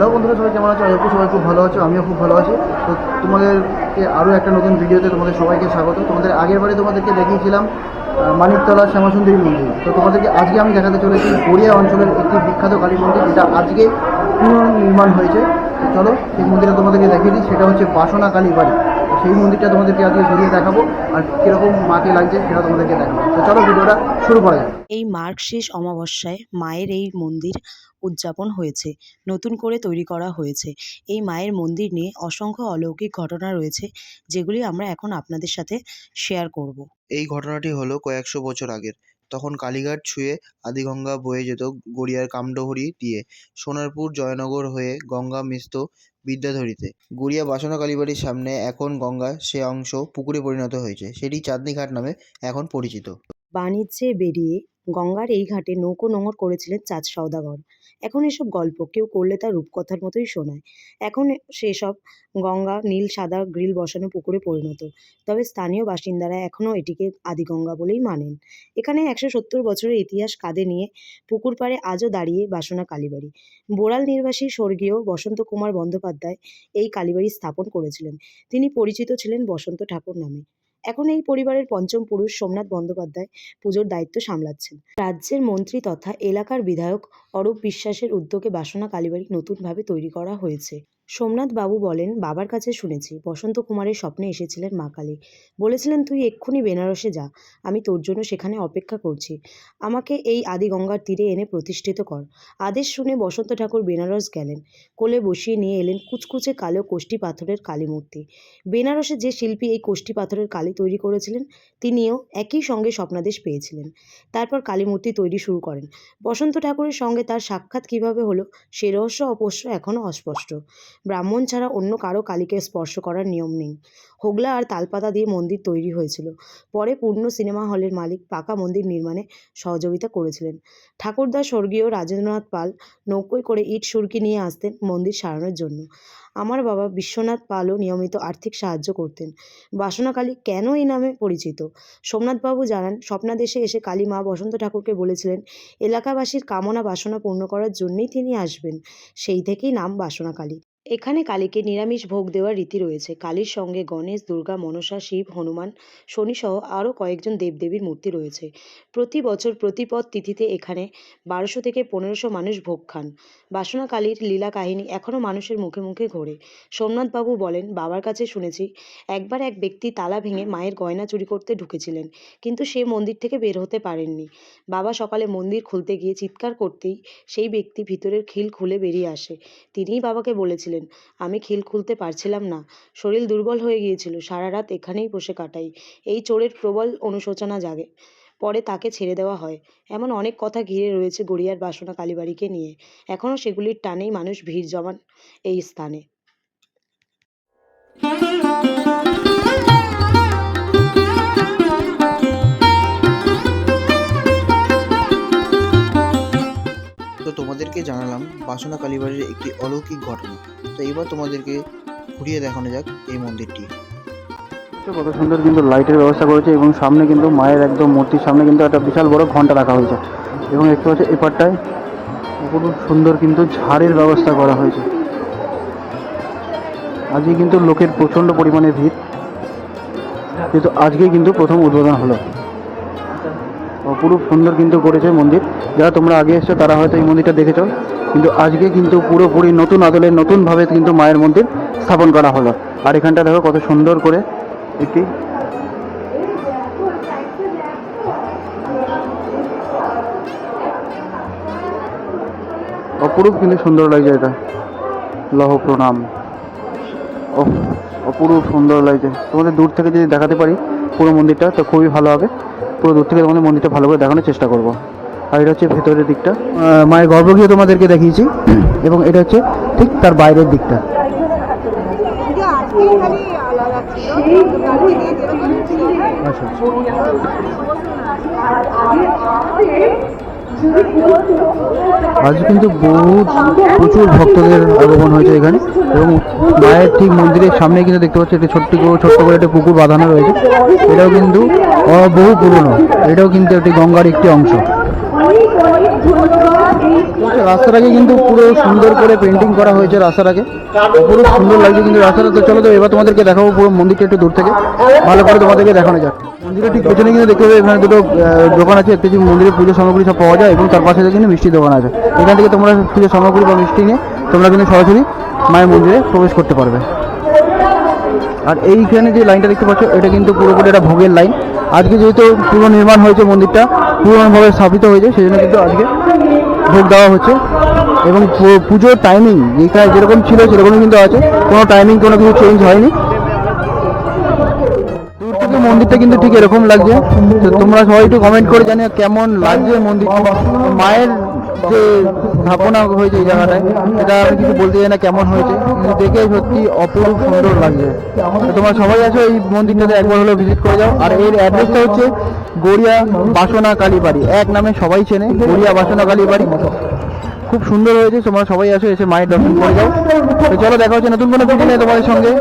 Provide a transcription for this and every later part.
Hello বন্ধুরা, সবাই কেমন আছো? সবাই খুব ভালো আছো, আমিও খুব ভালো আছি। তো তোমাদেরকে আরও একটা নতুন ভিডিওতে তোমাদের সবাইকে স্বাগত। তোমাদের আগের বারে তোমাদেরকে দেখিয়েছিলাম মানিকতলা শ্যামাসুন্দরী মন্দির। তো তোমাদেরকে আজকে আমি দেখাতে চলেছি গড়িয়া অঞ্চলের একটি বিখ্যাত কালী মন্দির, যেটা আজকে পুনর্নির্মাণ হয়েছে। তো চলো সেই মন্দিরটা তোমাদেরকে দেখিয়ে দিই। সেটা হচ্ছে বাসনা কালী বাড়ি। তো সেই মন্দিরটা তোমাদেরকে আজকে ঘুরিয়ে দেখাবো, আর কীরকম মাকে লাগছে সেটা তোমাদেরকে দেখাবো। তো চলো ভিডিওটা শুরু করা যাক। এই মার্গশীর্ষ অমাবস্যায় মায়ের এই মন্দির উদযাপন হয়েছে, নতুন করে তৈরি করা হয়েছে। এই মায়ের মন্দির নিয়ে অসংখ্য অলৌকিক ঘটনা রয়েছে, যেগুলি আমরা এখন আপনাদের সাথে শেয়ার করব। এই ঘটনাটি হলো কয়েকশো বছর আগের। তখন কালীঘাট ছুঁয়ে আদিগঙ্গা বয়ে যেত গড়িয়ার কামডহরি দিয়ে সোনারপুর জয়নগর হয়ে গঙ্গা মিশত বিদ্যাধরীতে। গড়িয়া বাসনা কালীবাড়ির সামনে এখন গঙ্গা সে অংশ পুকুরে পরিণত হয়েছে, সেটি চাঁদনি ঘাট নামে এখন পরিচিত। বাণিজ্যে বেরিয়ে গঙ্গার এই ঘাটে নৌকো নোঙর করেছিলেন চাঁদ সওদাগর। এখন এসব গল্প কেউ করলে তা রূপকথার মতোই শোনায়। এখন সেসব গঙ্গা নীল সাদা গ্রিল বসানো পুকুরে পরিণত। তবে স্থানীয় বাসিন্দারা এখনও এটিকে আদিগঙ্গা বলেই মানেন। এখানে 170 বছরের ইতিহাস কাঁধে নিয়ে পুকুর পাড়ে আজও দাঁড়িয়ে বাসনা কালীবাড়ি। বোড়াল নির্বাসী স্বর্গীয় বসন্ত কুমার বন্দ্যোপাধ্যায় এই কালীবাড়ি স্থাপন করেছিলেন। তিনি পরিচিত ছিলেন বসন্ত ঠাকুর নামে। এখন এই পরিবারের পঞ্চম পুরুষ সোমনাথ বন্দ্যোপাধ্যায় পুজোর দায়িত্ব সামলাচ্ছেন। রাজ্যের মন্ত্রী তথা এলাকার বিধায়ক অরূপ বিশ্বাসের উদ্যোগে বাসনা কালীবাড়ি নতুনভাবে তৈরি করা হয়েছে। সোমনাথ বাবু বলেন, বাবার কাছে শুনেছি বসন্ত কুমারের স্বপ্নে এসেছিলেন মা কালী। বলেছিলেন, তুই এক্ষুনি বেনারসে যা, আমি তোর জন্য সেখানে অপেক্ষা করছি। আমাকে এই আদিগঙ্গার তীরে এনে প্রতিষ্ঠিত কর। আদেশ শুনে বসন্ত ঠাকুর বেনারস গেলেন। কোলে বসিয়ে নিয়ে এলেন কুচকুচে কালো কোষ্ঠী পাথরের কালী মূর্তি। বেনারসে যে শিল্পী এই কোষ্ঠী পাথরের কালী তৈরি করেছিলেন, তিনিও একই সঙ্গে স্বপ্নাদেশ পেয়েছিলেন। তারপর কালী মূর্তি তৈরি শুরু করেন। বসন্ত ঠাকুরের সঙ্গে তার সাক্ষাৎ কীভাবে হলো সে রহস্য অবশ্য এখনও অস্পষ্ট। ব্রাহ্মণ ছাড়া অন্য কারো কালীকে স্পর্শ করার নিয়ম নেই। হোগলা আর তালপাতা দিয়ে মন্দির তৈরি হয়েছিল। পরে পূর্ণ সিনেমা হলের মালিক পাকা মন্দির নির্মাণে সহযোগিতা করেছিলেন। ঠাকুরদা স্বর্গীয় রাজেন্দ্রনাথ পাল নৌকোয় করে ইট সুরকি নিয়ে আসতেন মন্দির সারানোর জন্য। আমার বাবা বিশ্বনাথ পালও নিয়মিত আর্থিক সাহায্য করতেন। বাসনা কালী কেন এই নামে পরিচিত? সোমনাথবাবু জানান, স্বপ্নাদেশে এসে কালী মা বসন্ত ঠাকুরকে বলেছিলেন এলাকাবাসীর কামনা বাসনা পূর্ণ করার জন্যই তিনি আসবেন। সেই থেকেই নাম বাসনা কালী। এখানে কালীকে নিরামিষ ভোগ দেওয়ার রীতি রয়েছে। কালীর সঙ্গে গণেশ, দুর্গা, মনসা, শিব, হনুমান, শনিসহ আরও কয়েকজন দেবদেবীর মূর্তি রয়েছে। প্রতি বছর প্রতিপদ তিথিতে এখানে 1200 থেকে 1500 মানুষ ভোগ খান। বাসনা কালীর লীলা কাহিনী এখনও মানুষের মুখে মুখে ঘোরে। সোমনাথবাবু বলেন, বাবার কাছে শুনেছি একবার এক ব্যক্তি তালা ভেঙে মায়ের গয়না চুরি করতে ঢুকেছিলেন, কিন্তু সে মন্দির থেকে বের হতে পারেননি। বাবা সকালে মন্দির খুলতে গিয়ে চিৎকার করতেই সেই ব্যক্তি ভিতরের খিল খুলে বেরিয়ে আসে। তিনিই বাবাকে বলেছিলেন, আমি খিল খুলতে পারছিলাম না, শরীর দুর্বল হয়ে গিয়েছিল, সারা রাত এখানেই বসে কাটাই। এই চোরের প্রবল অনুশোচনা জাগে। পরে তাকে ছেড়ে দেওয়া হয়। এমন অনেক কথা ঘিরে রয়েছে গড়িয়ার বাসনা কালীবাড়িকে নিয়ে। এখনও সেগুলির টানেই মানুষ ভিড় জমান এই স্থানে। তো তোমাদেরকে জানালাম বাসনা কালীবাড়ির একটি অলৌকিক ঘটনা। তো এবার তোমাদেরকে ঘুরিয়ে দেখানো যাক এই মন্দিরটি। কত সুন্দর কিন্তু লাইটের ব্যবস্থা করেছে, এবং সামনে কিন্তু মায়ের একদম মূর্তির সামনে কিন্তু একটা বিশাল বড় ঘন্টা রাখা হয়েছে, এবং একটু হচ্ছে এপারটায় খুব সুন্দর কিন্তু ঝাড়ের ব্যবস্থা করা হয়েছে। আজকে কিন্তু লোকের প্রচণ্ড পরিমাণে ভিড়, কিন্তু আজকেই কিন্তু প্রথম উদ্বোধন হলো। অপরূপ সুন্দর কিন্তু করেছে মন্দির। যারা তোমরা আগে এসছো তারা হয়তো এই মন্দিরটা দেখেছো, কিন্তু আজকে কিন্তু পুরোপুরি নতুন আদলে নতুনভাবে কিন্তু মায়ের মন্দির স্থাপন করা হলো। আর এখানটা দেখো কত সুন্দর করে একটি অপরূপ কিন্তু সুন্দর লাগছে। এটা লহ প্রণাম, অপরূপ সুন্দর লাগছে। তোমাদের দূর থেকে যদি দেখাতে পারি পুরো মন্দিরটা তো খুবই ভালো হবে। পুরো দূর থেকে তোমাদের মন্দিরটা ভালো করে দেখানোর চেষ্টা করব। আর এটা হচ্ছে ভেতরের দিকটা, মায়ের গর্ভগৃহ তোমাদেরকে দেখিয়েছি, এবং এটা হচ্ছে ঠিক তার বাইরের দিকটা। আচ্ছা, আজ কিন্তু প্রচুর ভক্তদের আগমন হয়েছে এখানে, এবং মায়ের ঠিক মন্দিরের সামনে কিন্তু দেখতে পাচ্ছি একটা ছোট্ট করে একটা পুকুর বাঁধানো রয়েছে। এটাও কিন্তু বহু পুরনো, এটাও কিন্তু একটি গঙ্গার একটি অংশ। রাস্তাটাকে কিন্তু পুরো সুন্দর করে পেন্টিং করা হয়েছে, রাস্তাটাকে পুরো সুন্দর লাগছে কিন্তু রাস্তাটা। তো চলো তো এবার তোমাদেরকে দেখাবো পুরো মন্দিরটা একটু দূর থেকে ভালো করে তোমাদেরকে দেখানো যাক। মন্দিরের ঠিক পেছনে কিন্তু দেখতে পাবে এখানে দুটো দোকান আছে, একটা যে মন্দিরের পুজো সামগ্রী সব পাওয়া যায় এবং তার পাশে কিন্তু মিষ্টি দোকান আছে। এখান থেকে তোমরা পুজো সামগ্রী বা মিষ্টি নিয়ে তোমরা কিন্তু সরাসরি মায়ের মন্দিরে প্রবেশ করতে পারবে। আর এইখানে যে লাইনটা দেখতে পাচ্ছ এটা কিন্তু পুরোপুরি একটা ভোগের লাইন। আজকে যেহেতু পুরো নির্মাণ হয়েছে, মন্দিরটা পুরোভাবে স্থাপিত হয়েছে, সেই জন্য কিন্তু আজকে ভোগ দেওয়া হচ্ছে। এবং পুজোর টাইমিং যেরকম ছিল সেরকমই কিন্তু আছে, কোনো টাইমিং কোনো কিছু চেঞ্জ হয়নি। দূর থেকে মন্দিরটা কিন্তু ঠিক এরকম লাগছে। তো তোমরা সবাই একটু কমেন্ট করে জানিও কেমন লাগছে মন্দিরটা। মায়ের যে স্থাপনা হয়েছে এই জায়গাটায়, এটা আমি কিছু বলতে চাই না কেমন হয়েছে, কিন্তু দেখে সত্যি অপরূপ সুন্দর লাগছে। তো তোমরা সবাই আছো এই মন্দিরটাতে একবার হলেও ভিজিট করে যাও। আর এর অ্যাড্রেসটা হচ্ছে গড়িয়া বাসনা কালীবাড়ি, এক নামে সবাই চেনে, গড়িয়া বাসনা কালীবাড়ি। খুব সুন্দর হয়েছে, তোমরা সবাই আসো, এসে মায়ের দর্শন করে যাও। তো চলো দেখা হচ্ছে নতুন কোনো ভিডিও নিয়ে তোমাদের সঙ্গে।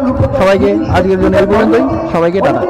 সবাইকে আজকের জন্য এই পর্যন্তই, সবাইকে টাটা।